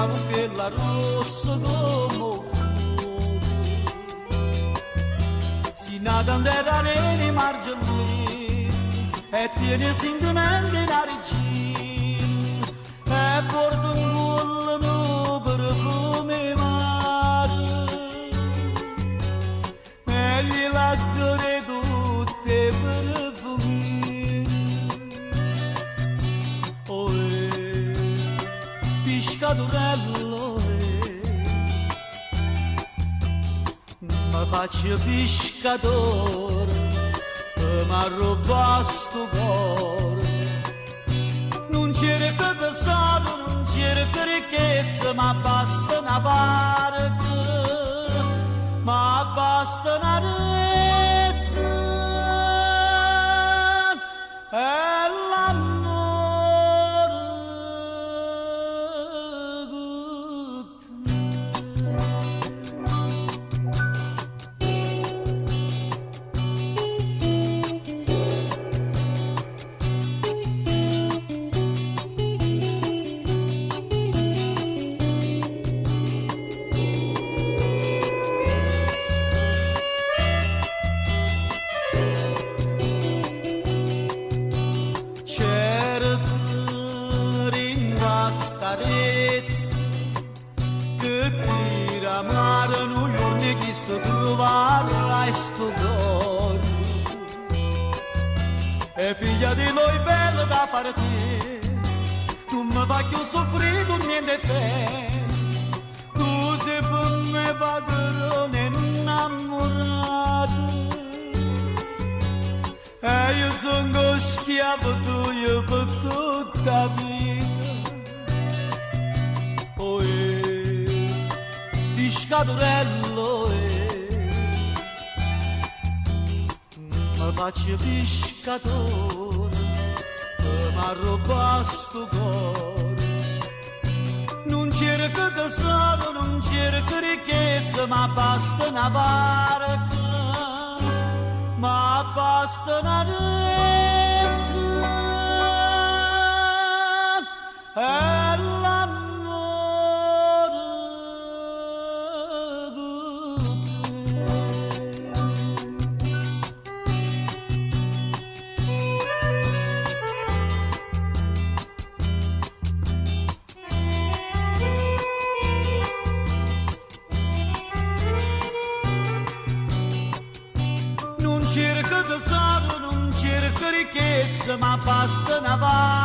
bravo che la rossa come fuoco. Si nata in terra nei margini e tiene sentimenti in regina e porta un cuore perfume mare e gli lacrime tutte perfumi. Pescadorello, mi faccio pescatore, mi arruba sto cuore. Non cerco tesoro, non cerco ricchezza, ma basta una barca, ma basta una rezza e l'amore. Trovare sto cuore e piglia di noi bello da partire, tu mi fai più soffrire con niente te, tu sei per me padrone innamorato e io sono schiavo tuo per tutta vita. Oh, pescadorello, mi faccio pescatore, mi arruba sto cuore. Non cerco tesoro, non cerco ricchezza, ma basta una barca, ma basta una rezza e l'amore. Non cerco tesoro, non cerco ricchezza, ma basta una barca.